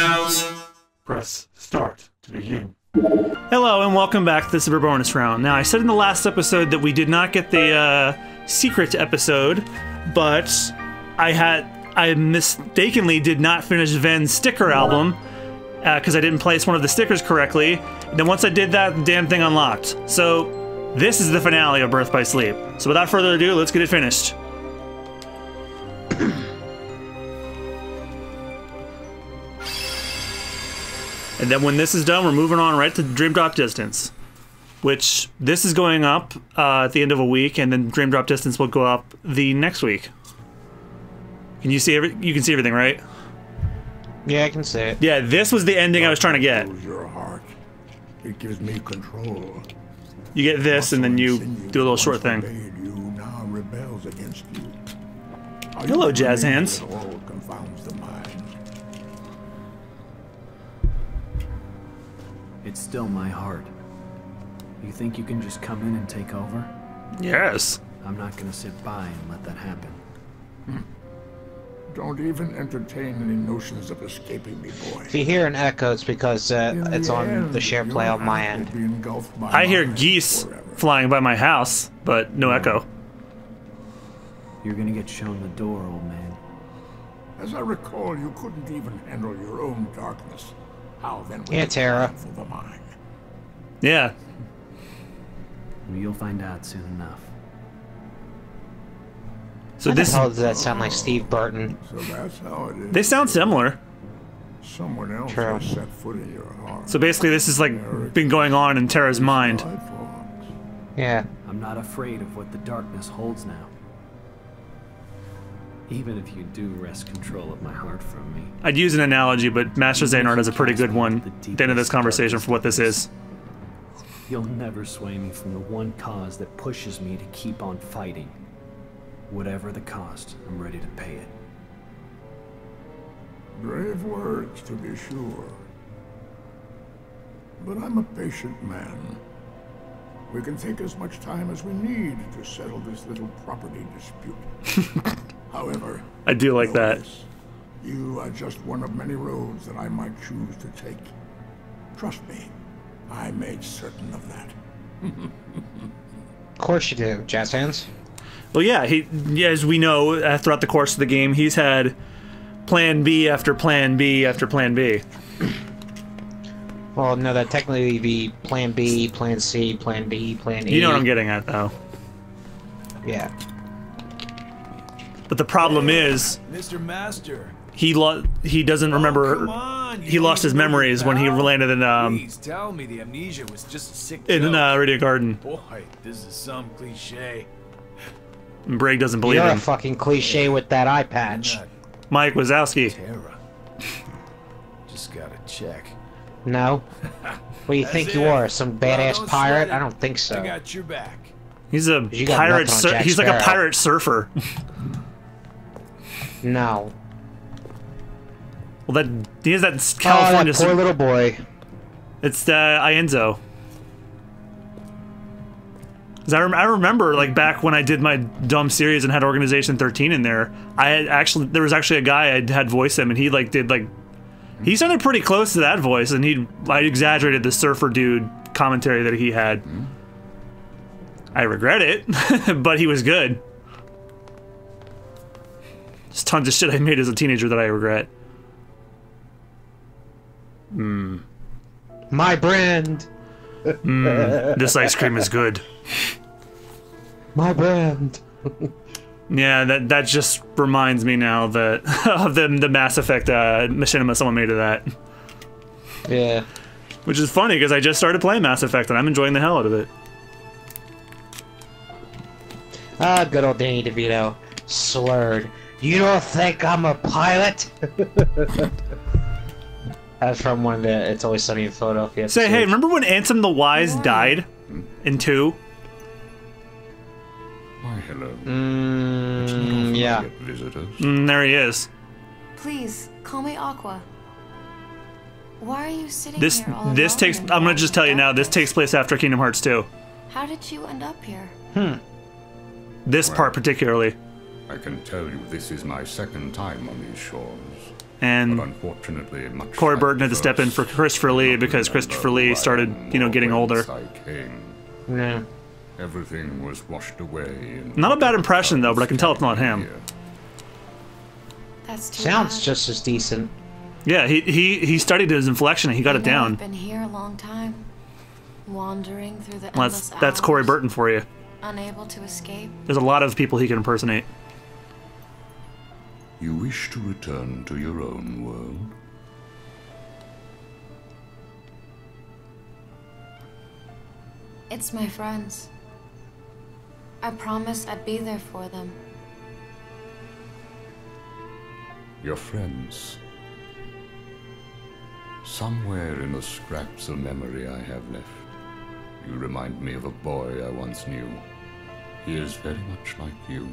rounds. Press start to begin. Hello and welcome back to the Super Bonus Round. Now, I said in the last episode that we did not get the secret episode, but I mistakenly did not finish Ven's sticker album because I didn't place one of the stickers correctly. And then once I did that, the damn thing unlocked. So this is the finale of Birth by Sleep. So without further ado, let's get it finished. And then when this is done, we're moving on right to Dream Drop Distance, which this is going up at the end of a week, and then Dream Drop Distance will go up the next week. Can you see you can see everything, right? Yeah, I can see it. Yeah, this was the ending I was trying to get. Your heart. It gives me control. You get this, and then you do a little short thing. You now rebels against you. Hello, Jazz Hands. All confounds the mind. It's still my heart. You think you can just come in and take over? Yes. I'm not gonna sit by and let that happen. Don't even entertain any notions of escaping me, boy. If you hear an echo, it's because it's on the share play on my end. I hear geese flying by my house, but no echo. You're gonna get shown the door, old man. As I recall, you couldn't even handle your own darkness. How then will Yeah, Tara. for the mind? Yeah. You'll find out soon enough. So How this the hell does that sound like Steve Burton? So that's how it is. they sound similar. Someone else True. has set foot in your heart. So basically, this is like been going on in Tara's mind. Yeah. I'm not afraid of what the darkness holds now. Even if you do wrest control of my heart from me. I'd use an analogy, but Master Xehanort has a pretty good one at the end of this conversation for what this is. You'll never sway me from the one cause that pushes me to keep on fighting. Whatever the cost, I'm ready to pay it. Brave words, to be sure. But I'm a patient man. We can take as much time as we need to settle this little property dispute. However, I do like that. this. You are just one of many roads that I might choose to take. Trust me, I made certain of that. Of course you do, Jazz Hands. Well, yeah, as we know, throughout the course of the game, he's had Plan B after Plan B after Plan B. Well, no, that technically be Plan B, Plan C, Plan D, Plan E. You know what I'm getting at, though. Yeah. But the problem is, Mr. Master. he doesn't remember. Come on, He lost his memories when he landed in Please tell me the amnesia was just a sick in joke. Radiant Garden. Boy, this is some cliche. And Brig doesn't believe You're a him. fucking cliche with that eye patch. Not Mike Wazowski. Tara. Just gotta check. No? What do you think you are? Some badass don't pirate? sweat it. I don't think I so. got your back. He's a You got pirate. nothing on Jack He's like a Sparrow. pirate surfer. No. Well, he has that Oh, California. that poor little boy. It's Ienzo. 'Cause I remember, like, back when I did my dumb series and had Organization 13 in there, there was actually a guy I had voice him, and he he sounded pretty close to that voice, and I exaggerated the surfer dude commentary that he had. I regret it, but he was good. There's tons of shit I made as a teenager that I regret. My brand. This ice cream is good. My brand. Yeah, that just reminds me now that of the Mass Effect machinima someone made of that. Yeah. Which is funny because I just started playing Mass Effect and I'm enjoying the hell out of it. Ah, good old Danny DeVito. Slurred. You don't think I'm a pilot? That's from one of the It's Always Sunny in Philadelphia Say, hey, episodes. remember when Ansem the Wise died in 2? Why, hello. Yeah. Visitors. There he is. Please, call me Aqua. Why are you sitting This here all this alone takes. in I'm gonna just tell you now. This darkness? takes place after Kingdom Hearts 2. How did you end up here? This part particularly. I can tell you this is my second time on these shores. And But unfortunately, much Corey like Burton had to the step in for first, Christopher Lee I because remember Christopher who Lee I started, am you know, or getting older. whence I came. Yeah. Everything was washed away. in Not a bad the impression, though, but I can tell it's not him. here. That's too Sounds bad. just as decent. Yeah, he studied his inflection and he got it You know, down. I've been here a long time, wandering through the Well, endless that's Corey hours, Burton for you. unable to escape. There's a lot of people he can impersonate. You wish to return to your own world? It's my friends. I promised I'd be there for them. Your friends. Somewhere in the scraps of memory I have left, you remind me of a boy I once knew. He is very much like you.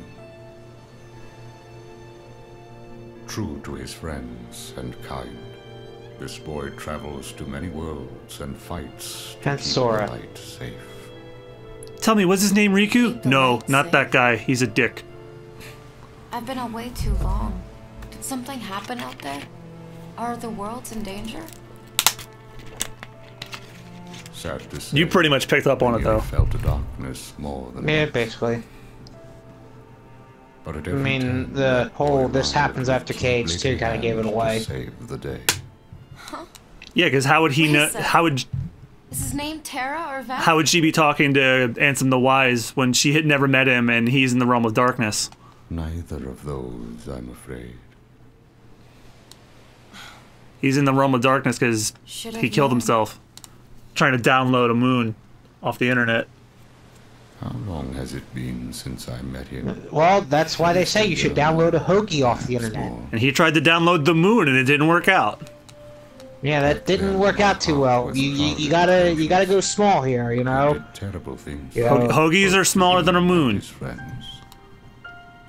True to his friends and kind, this boy travels to many worlds and fights to That's keep Sora. the light safe. Tell me, was his name Riku? Keep the No, lights not safe. that guy. He's a dick. I've been away too long. Did something happen out there? Are the worlds in danger? Sad to say, You pretty much picked up on it, I though. felt the darkness more than Yeah, once. basically. But at I every mean, turn, the that whole boy this reminded happens me after to Cage keep 2 kind of lifting gave it hands to away. Save the day. Yeah, because how would he Wait a know? sec. Is his name Terra or Val? How would she be talking to Ansem the Wise when she had never met him and he's in the realm of darkness? Neither of those, I'm afraid. He's in the realm of darkness because Should've he killed known. himself trying to download a moon off the internet. How long has it been since I met him? Well, that's why they say you should download a hoagie off the internet. And he tried to download the moon and it didn't work out. Yeah, that didn't work out too well. You gotta go small here, you He know. did terrible things. Yeah. Hoagies are smaller than a moon. His friends.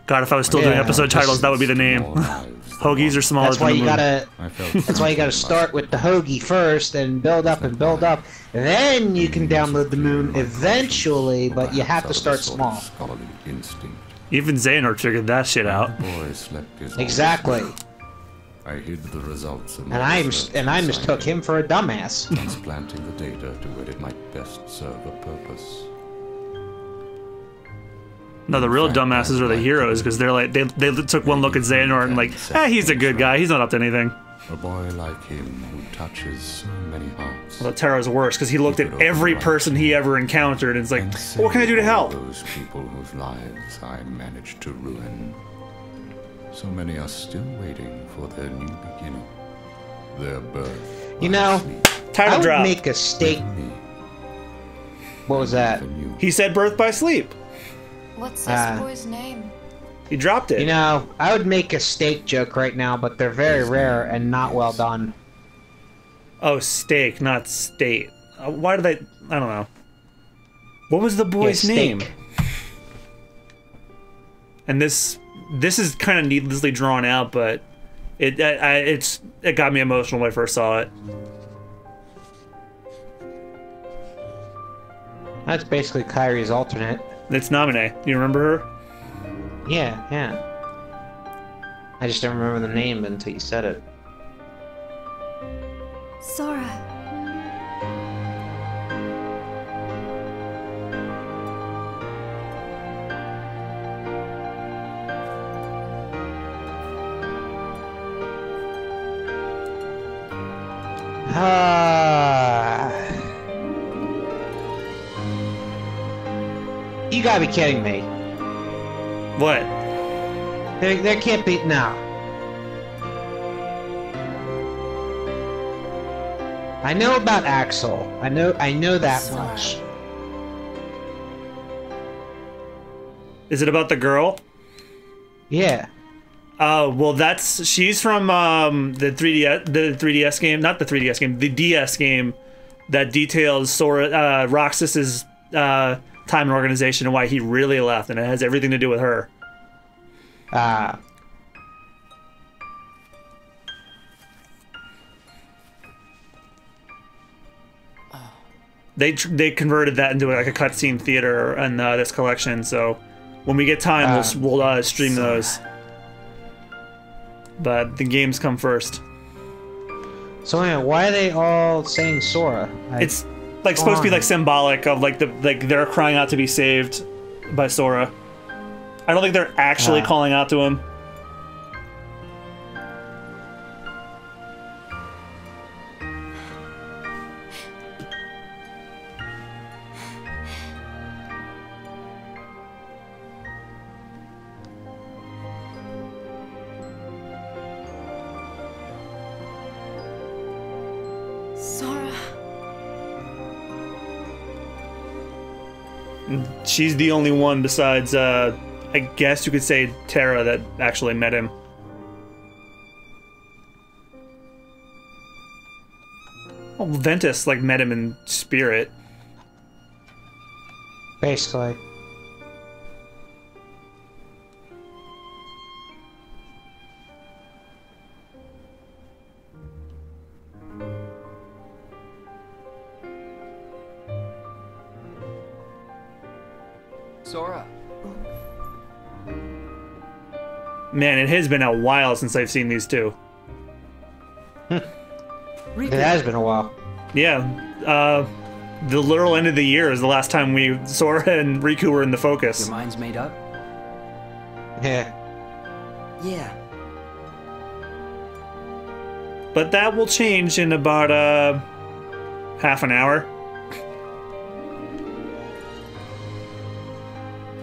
God, if I was still doing Yeah, episode titles, that would be the name. More lives than Hoagies are one. smaller That's than why a you moon. gotta. I felt That's why you gotta start with the hoagie first and build up and build up. Then you can download the moon eventually, but you have to start small. Scholarly instinct. Even Xehanort figured that shit out. The boy slept his Exactly. I hid the results of my And I research mistook inside him for a dumbass. transplanting the data to where it might best serve a purpose. No, the real dumbasses are the heroes because they're like they took one look at Xehanort and like, he's a good guy. He's not up to anything. A boy like him who touches so many hearts. Well, Terra's worse because he looked at every person he ever encountered and it's like, well, what can I do to help? Those people whose lives I managed to ruin. So many are still waiting for their new beginning, their birth. You know, sleep. I Title would drop. make a steak. Me, What was that? the new. He said birth by sleep. What's this Ah. boy's name? He dropped it. You know, I would make a steak joke right now, but they're very rare and not well done. Oh, steak, not state. Why did I don't know. What was the boy's Yeah, name? steak. And this is kind of needlessly drawn out, but it got me emotional when I first saw it. That's basically Kyrie's alternate. It's Namine. You remember her? Yeah, yeah. I just don't remember the name until you said it. Sora. You gotta be kidding me. What? There can't be. No. I know about Axel. I know that much. Is it about the girl? Yeah. Oh, well, she's from the 3DS game, not the 3DS game, the DS game that details Sora, Roxas's time and organization and why he really left, and it has everything to do with her. They converted that into like a cutscene theater in this collection, so When we get time, we'll stream those. But the games come first. So anyway, why are they all saying Sora? It's like supposed to be like symbolic of like they're crying out to be saved by Sora. I don't think they're actually calling out to him. Sora. She's the only one besides, I guess you could say Terra that actually met him. Well, Ventus, like, met him in spirit. Basically. Sora. Man, it has been a while since I've seen these two. It has been a while. Yeah, the literal end of the year is the last time Sora and Riku were in the focus. Your mind's made up? Yeah. Yeah. But that will change in about, half an hour.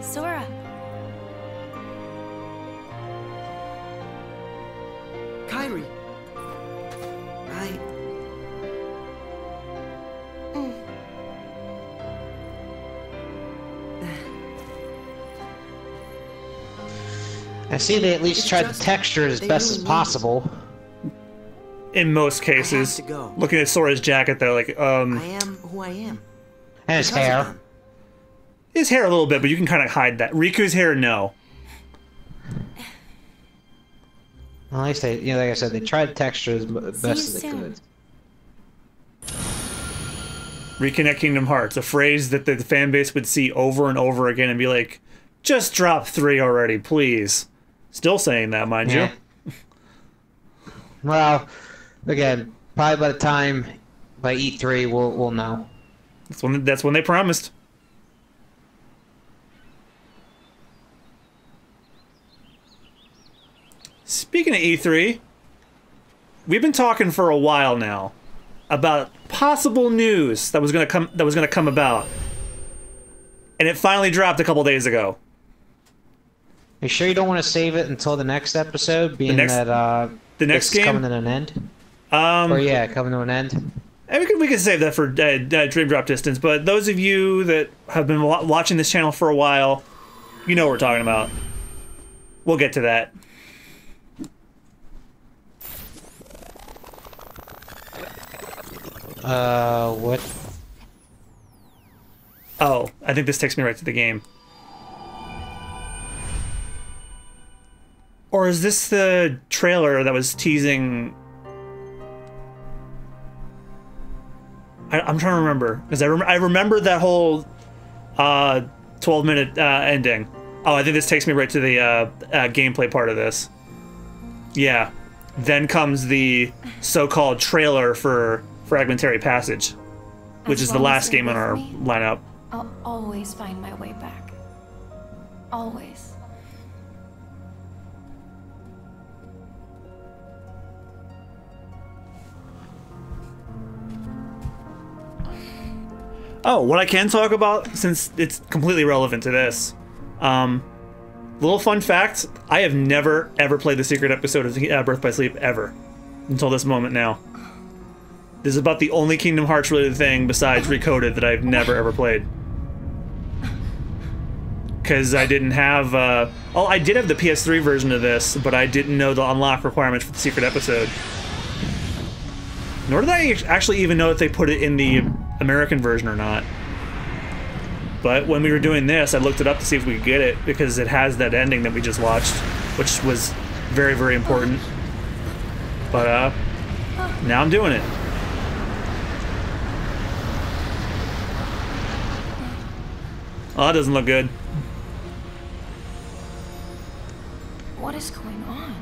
Sora. Kyrie. I see they at least tried to texture it as best as possible. In most cases. Looking at Sora's jacket though, like, I am who I am. And his hair. His hair a little bit, but you can kind of hide that. Riku's hair, no. Well, at least they, you know, like I said, they tried to texture as best as they could. Reconnect Kingdom Hearts, a phrase that the fan base would see over and over again and be like, just drop 3 already, please. Still saying that, mind you. Well, again, probably by the time by E3 we'll know. That's when they promised. Speaking of E3, we've been talking for a while now about possible news that was going to come about. And it finally dropped a couple days ago. You sure you don't want to save it until the next episode, being that the next game coming to an end? Or yeah, coming to an end. And we can save that for Dream Drop Distance. But those of you that have been watching this channel for a while, you know what we're talking about. We'll get to that. What? Oh, I think this takes me right to the game. Or is this the trailer that was teasing... I'm trying to remember. Because I remember that whole 12-minute ending. Oh, I think this takes me right to the gameplay part of this. Yeah. Then comes the so-called trailer for Fragmentary Passage, which is the last game on our lineup. I'll always find my way back. Always. Oh, what I can talk about, since it's completely relevant to this. Little fun fact, I have never, ever played the secret episode of Birth by Sleep, ever. Until this moment now. This is about the only Kingdom Hearts related thing besides Recoded that I've never, ever played. Because I didn't have, oh, I did have the PS3 version of this, but I didn't know the unlock requirements for the secret episode. Nor did I actually even know if they put it in the American version or not. But when we were doing this, I looked it up to see if we could get it, because it has that ending that we just watched, which was very, very important. But, now I'm doing it. Oh, that doesn't look good. is going on?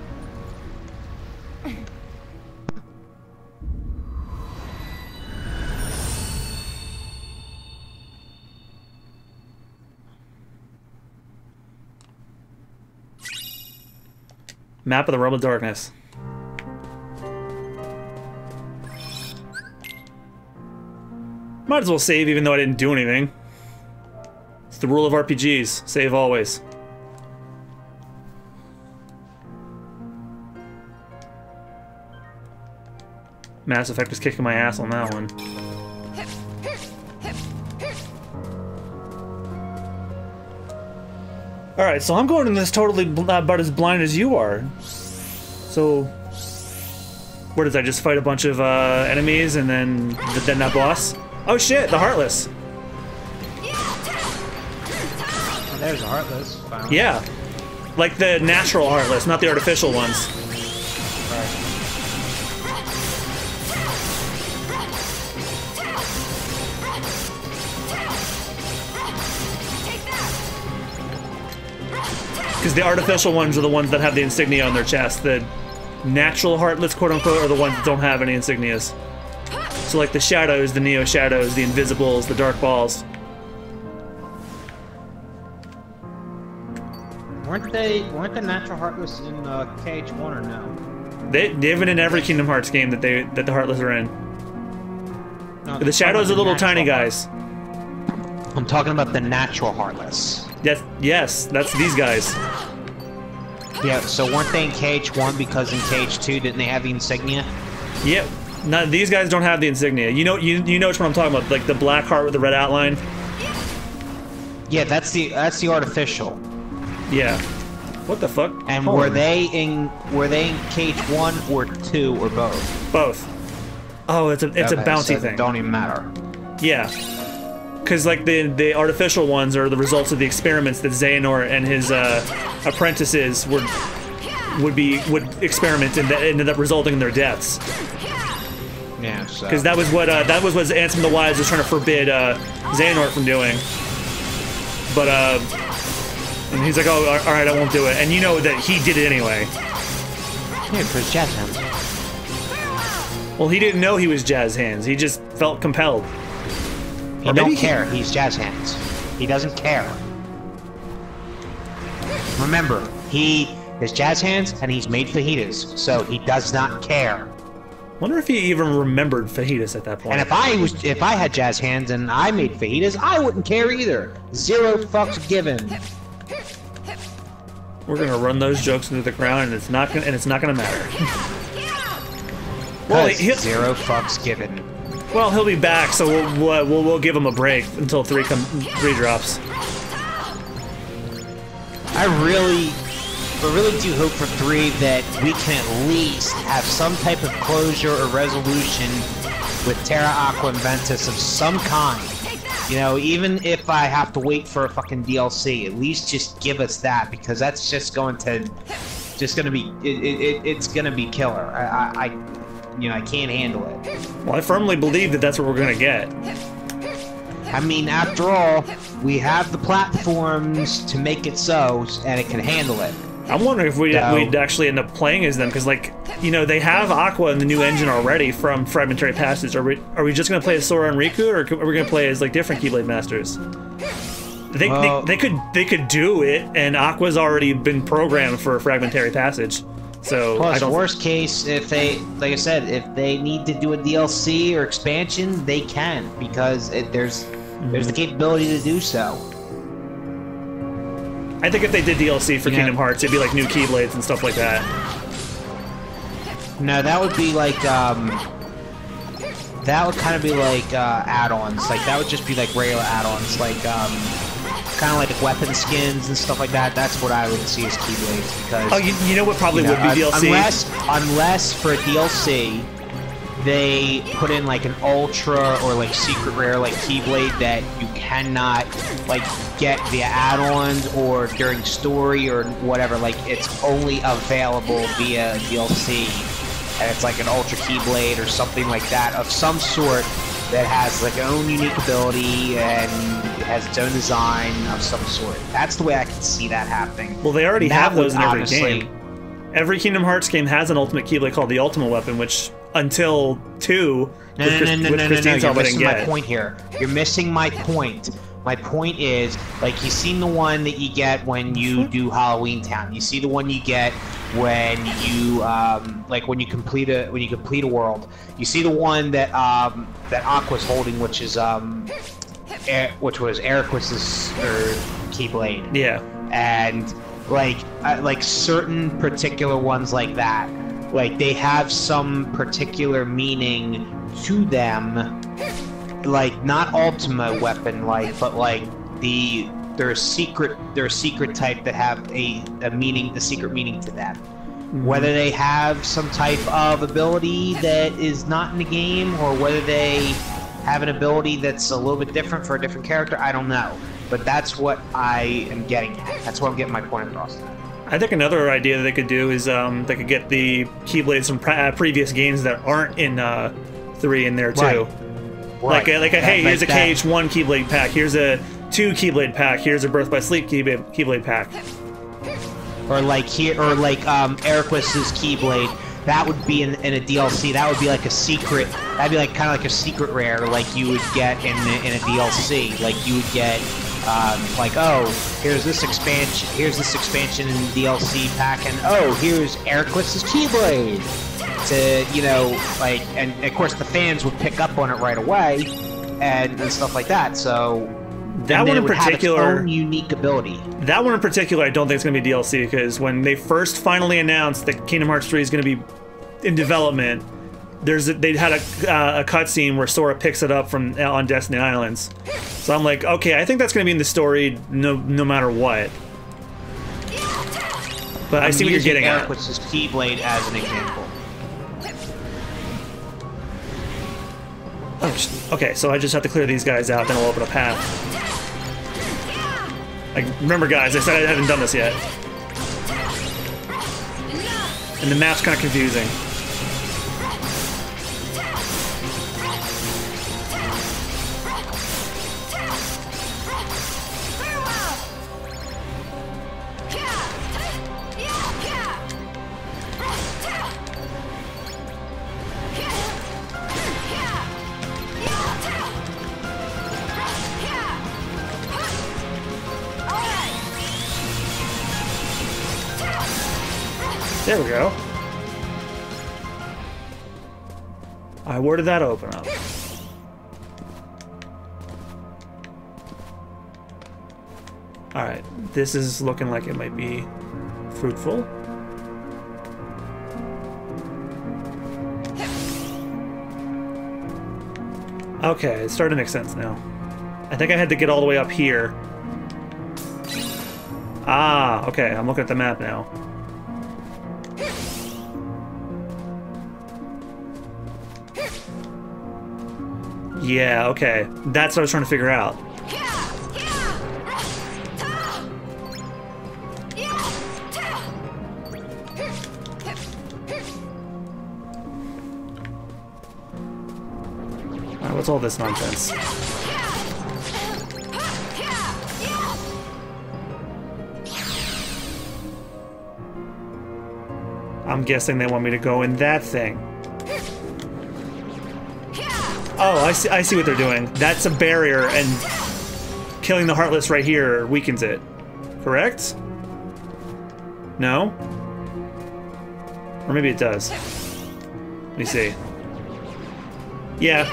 Map of the Realm of Darkness. Might as well save even though I didn't do anything. It's the rule of RPGs. Save always. Mass Effect is kicking my ass on that one. Alright, so I'm going in this totally about as blind as you are. So... What is I just fight a bunch of enemies and then that boss? Oh shit, the Heartless! Oh, there's a Heartless. Finally. Yeah. Like the natural Heartless, not the artificial ones. Right. Because the artificial ones are the ones that have the insignia on their chest. The natural Heartless, quote-unquote, are the ones that don't have any insignias. So like the Shadows, the Neo Shadows, the Invisibles, the Dark Balls. Weren't the natural Heartless in KH1 or no? They've been in every Kingdom Hearts game that the Heartless are in. No, The Shadows are little tiny guys. I'm talking about the natural Heartless. Yes, that's these guys. Yeah, so weren't they in KH1 because in KH2 didn't they have the insignia? Yep. No, these guys don't have the insignia. You know which one I'm talking about, like the black heart with the red outline. Yeah, that's the artificial. Yeah. What the fuck? And were they in KH1 or 2 or both? Both. Oh, it's a bounty so thing. Don't even matter. Yeah. Because like the artificial ones are the results of the experiments that Xehanort and his apprentices would experiment and that ended up resulting in their deaths. Yeah. So. Because that was what Ansem the Wise was trying to forbid Xehanort from doing. But and he's like, oh, all right, I won't do it. And you know that he did it anyway. Yeah, because jazz hands. Well, he didn't know he was Jazz Hands. He just felt compelled. He don't care. He's jazz hands. He doesn't care. Remember, he is jazz hands and he's made fajitas, so he does not care. Wonder if he even remembered fajitas at that point. And if I had jazz hands and I made fajitas, I wouldn't care either. 0 fucks given. We're gonna run those jokes into the ground, and it's not gonna matter. Well, 0 fucks given. Well, he'll be back, so we'll give him a break until 3 drops. I really do hope for 3 that we can at least have some type of closure or resolution with Terra Aqua and Ventus of some kind. You know, even if I have to wait for a fucking DLC, at least just give us that, because that's just going to be it's gonna be killer. I can't handle it. Well, I firmly believe that that's what we're gonna get. I mean, after all, we have the platforms to make it so, and it can handle it. I'm wondering if we'd actually end up playing as them, because, like, you know, they have Aqua in the new engine already from Fragmentary Passage. Are we just gonna play as Sora and Riku, or are we gonna play as like different Keyblade Masters? They could do it, and Aqua's already been programmed for Fragmentary Passage. So plus, worst case, if they, like I said, if they need to do a DLC or expansion, they can, because there's the capability to do so. I think if they did DLC for Kingdom Hearts, it'd be like new Keyblades and stuff like that. No, that would be like that would kind of be like add-ons. Like that would just be like regular add-ons, like kind of like weapon skins and stuff like that. That's what I would see as Keyblades, because you know what probably would be DLC? Unless for a DLC they put in like an ultra or like secret rare like Keyblade that you cannot like get via add-ons or during story or whatever. Like it's only available via DLC, and it's like an ultra Keyblade or something like that of some sort that has like its own unique ability and has its own design of some sort. That's the way I can see that happening. Well, they already have those in every game. Every Kingdom Hearts game has an ultimate Keyblade called the Ultimate Weapon, which until 2 No, with Christine you're Talbot missing didn't my get. point here. You're missing my point. My point is, like, you've seen the one that you get when you do Halloween Town. You see the one you get when you, like, when you complete a world. You see the one that that Aqua's holding, which is which was Eriquis's Keyblade. Yeah. And like certain particular ones like that, like they have some particular meaning to them. Like not ultimate weapon like, but like they're a secret type that have a secret meaning to them. Whether they have some type of ability that is not in the game, or whether they have an ability that's a little bit different for a different character, I don't know. But that's what I am getting at. That's what I'm getting my point across. I think another idea that they could do is they could get the Keyblades from previous games that aren't in 3 in there too. Right. Like a hey, here's a KH1 Keyblade pack. Here's a 2 Keyblade pack. Here's a Birth by Sleep Keyblade pack. Or like Eriquis's Keyblade. That would be in a DLC. That would be like a secret. That'd be like kind of like a secret rare, like you would get in a DLC. Like you would get, like, oh, here's this expansion. Here's this expansion in the DLC pack, and oh, here's Eriquis's Keyblade. To like, and of course the fans would pick up on it right away, and stuff like that. So that one in particular, have its own unique ability. That one in particular, I don't think it's going to be DLC, because when they first finally announced that Kingdom Hearts 3 is going to be in development, they had a cutscene where Sora picks it up from on Destiny Islands. So I'm like, okay, I think that's going to be in the story no matter what. But I see what you're getting at. Eriquis's Keyblade as an example. Oh, okay, so I just have to clear these guys out, then I'll open a path. Like, remember guys, I said I haven't done this yet. And the map's kind of confusing. There we go. Alright, where did that open up? Alright, this is looking like it might be fruitful. Okay, it's starting to make sense now. I think I had to get all the way up here. Ah, okay, I'm looking at the map now. Yeah, okay. That's what I was trying to figure out. Alright, what's all this nonsense? I'm guessing they want me to go in that thing. Oh, I see what they're doing. That's a barrier, and killing the Heartless right here weakens it. Correct? No? Or maybe it does. Let me see. Yeah.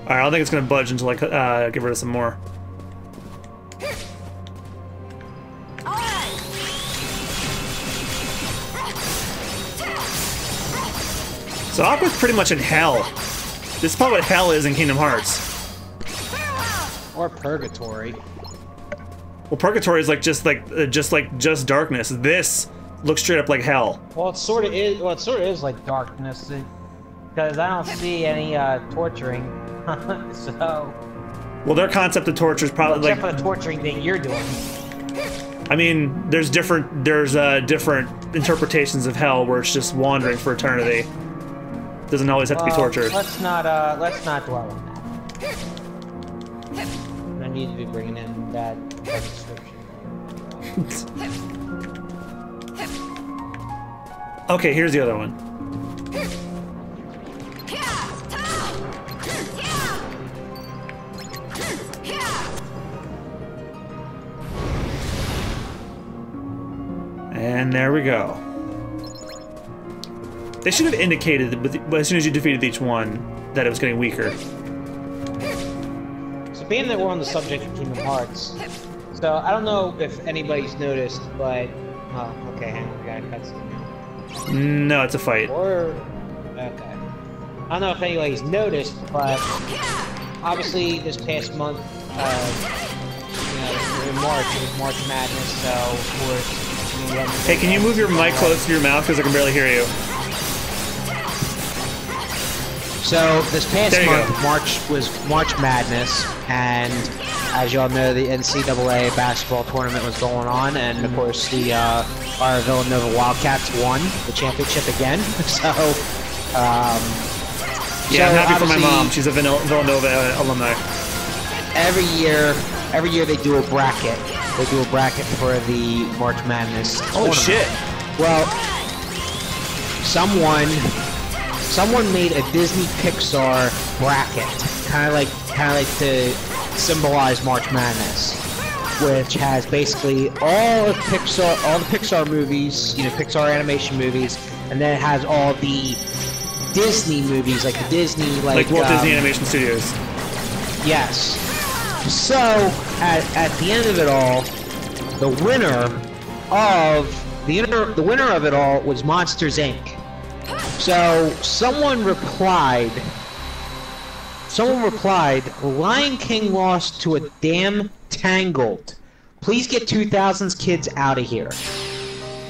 Alright, I don't think it's gonna budge until I get rid of some more. So Aqua's pretty much in hell. This is probably what hell is in Kingdom Hearts. Or purgatory. Well, purgatory is like just darkness. This looks straight up like hell. Well, it sort of is. Well, it sort of is like darkness, because I don't see any torturing. So. Well, their concept of torture is probably except for the torturing thing you're doing. I mean, there's different interpretations of hell where it's just wandering for eternity. Doesn't always have to be tortured. Let's not dwell on that. I need to be bringing in that description. Okay, here's the other one. And there we go. They should have indicated as soon as you defeated each one that it was getting weaker. So being that we're on the subject of Kingdom Hearts, so I don't know if anybody's noticed, but okay, hang on, we gotta cut some now. No, it's a fight. Or okay, I don't know if anybody's noticed, but obviously this past month, in March, it was March Madness, so of course. Hey, can you move your mic close to your mouth because I can barely hear you? So this past month, go. March was March Madness, and as y'all know, the NCAA basketball tournament was going on, and of course our Villanova Wildcats won the championship again. So yeah, I'm happy for my mom. She's a Villanova alumni. Every year they do a bracket. They do a bracket for the March Madness tournament. Shit! Well, someone made a Disney Pixar bracket, kind of like to symbolize March Madness, which has basically all the Pixar movies, Pixar animation movies, and then it has all the Disney movies, like the Disney, like Walt Disney Animation Studios. Yes. So at the end of it all, the winner of it all was Monsters Inc. So someone replied, Lion King lost to a damn Tangled. Please get 2000s kids out of here.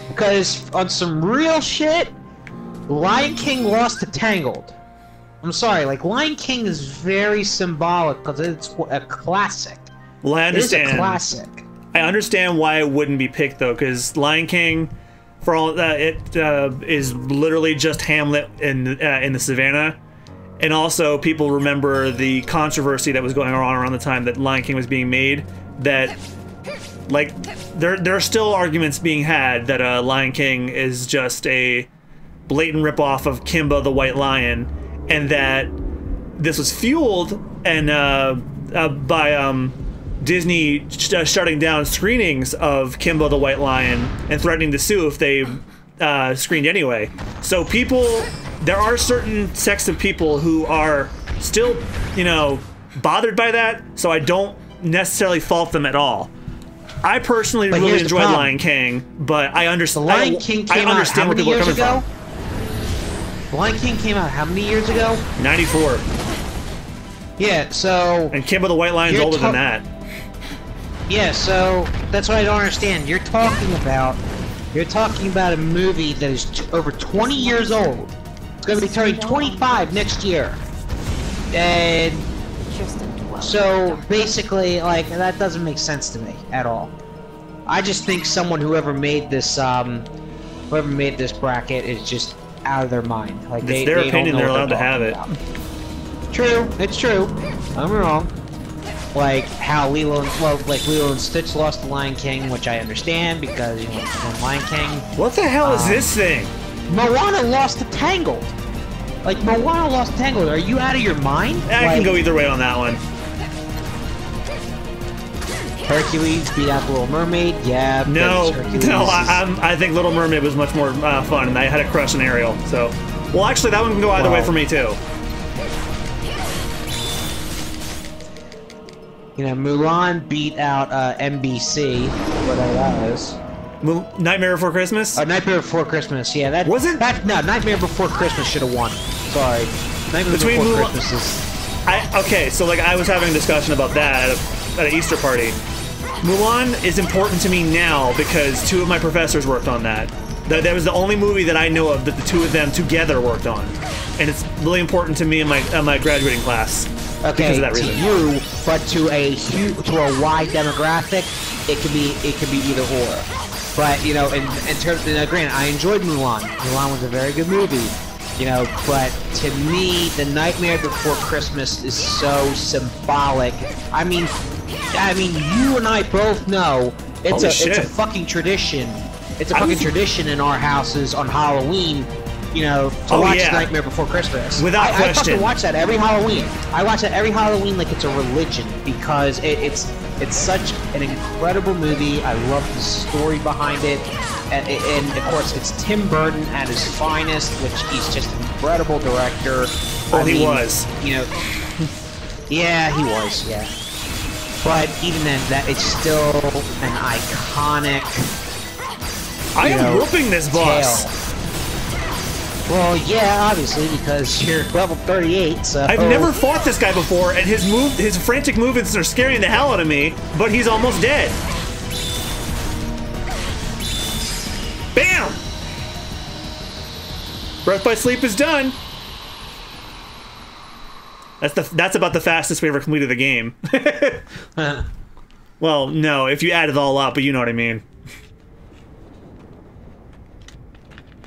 Because on some real shit, Lion King lost to Tangled. I'm sorry, like, Lion King is very symbolic because it's a classic. Well, I understand. It's a classic. I understand why it wouldn't be picked, though, because Lion King, for all that, it is literally just Hamlet in the savannah. And also, people remember the controversy that was going on around the time that Lion King was being made, that, like, there are still arguments being had that Lion King is just a blatant ripoff of Kimba the White Lion, and that this was fueled by Disney shutting down screenings of Kimba the White Lion and threatening to sue if they screened anyway. So there are certain sects of people who are still, bothered by that, so I don't necessarily fault them at all. I personally really enjoyed Lion King, but I understand. The Lion King came out how many years ago? The Lion King came out how many years ago? 94. Yeah, so... And Kimba the White Lion's older than that. Yeah, so that's what I don't understand. You're talking about a movie that is over 20 years old. It's going to be turning 25 next year. And so basically, like, that doesn't make sense to me at all. I just think whoever made this bracket is just out of their mind. Like, it's their opinion, they're allowed to have it. True, it's true. I'm wrong. Like how Lilo and Stitch lost to Lion King, which I understand because Lion King. What the hell is this thing? Moana lost to Tangled. Like, Moana lost to Tangled. Are you out of your mind? I can go either way on that one. Hercules beat out the Little Mermaid. Yeah. No. I think Little Mermaid was much more fun, and I had a crush on Ariel. So, well, actually, that one can go either way for me too. Mulan beat out NBC, whatever that is. Nightmare Before Christmas? Nightmare Before Christmas, yeah. That was it? No, Nightmare Before Christmas should have won. Sorry. Nightmare Before Christmas is... Okay, so like I was having a discussion about that at an Easter party. Mulan is important to me now because two of my professors worked on that. That was the only movie that I know of that the two of them together worked on. And it's really important to me in my graduating class. Okay, because of that reason. To you, but to a wide demographic, it could be either or. But in terms, granted, I enjoyed Mulan. Mulan was a very good movie, You know, but to me, The Nightmare Before Christmas is so symbolic. I mean, you and I both know it's a fucking tradition. It's a fucking tradition in our houses on Halloween, you know, to watch Nightmare Before Christmas. Without question. I fucking watch that every Halloween. I watch that every Halloween like it's a religion because it's such an incredible movie. I love the story behind it. And of course, it's Tim Burton at his finest, which he's just an incredible director. He was. You know, yeah, he was, yeah. But even then, that it's still an iconic. I am whooping this boss. Tale. Well, yeah, obviously, because you're level 38, so... I've never fought this guy before, and his frantic movements are scaring the hell out of me, but he's almost dead. Bam! Birth by Sleep is done. That's about the fastest we ever completed the game. Well, no, if you add it all up, but you know what I mean.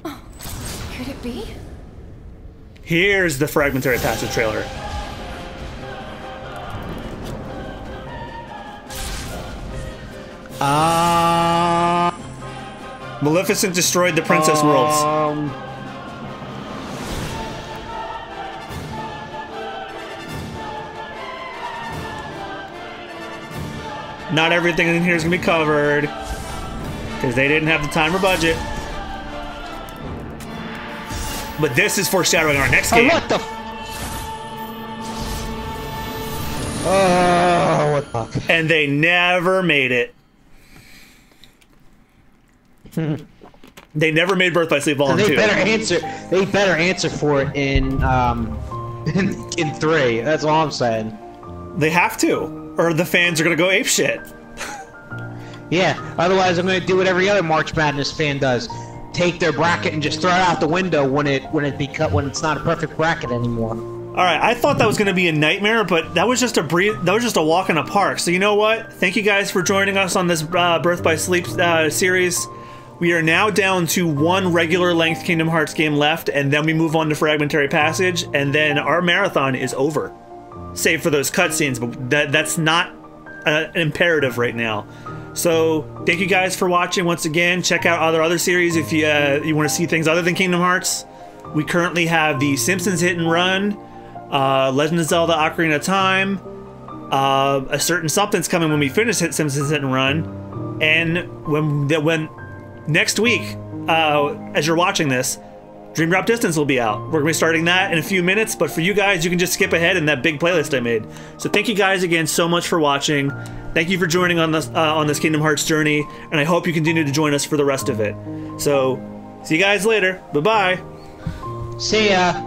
Could it be? Here's the fragmentary passage trailer. Maleficent destroyed the princess worlds. Not everything in here is gonna be covered because they didn't have the time or budget. But this is foreshadowing our next game. What the? Oh, what the fuck? And they never made it. They never made Birth by Sleep Volume 2. They better answer for it in 3. That's all I'm saying. They have to, or the fans are gonna go apeshit. Yeah. Otherwise, I'm gonna do what every other March Madness fan does: take their bracket and just throw it out the window when it's not a perfect bracket anymore. All right, I thought that was going to be a nightmare, but that was just a walk in the park. So you know what? Thank you guys for joining us on this Birth by Sleep series. We are now down to one regular length Kingdom Hearts game left, and then we move on to Fragmentary Passage, and then our marathon is over. Save for those cutscenes, but that's not an imperative right now. So thank you guys for watching once again. Check out other series if you want to see things other than Kingdom Hearts. We currently have the Simpsons Hit and Run, Legend of Zelda Ocarina of Time, a certain something's coming when we finish Simpsons Hit and Run, and when next week, as you're watching this, Dream Drop Distance will be out. We're gonna be starting that in a few minutes, but for you guys, you can just skip ahead in that big playlist I made. So thank you guys again so much for watching. Thank you for joining on this Kingdom Hearts journey, and I hope you continue to join us for the rest of it. So, see you guys later. Bye-bye. See ya.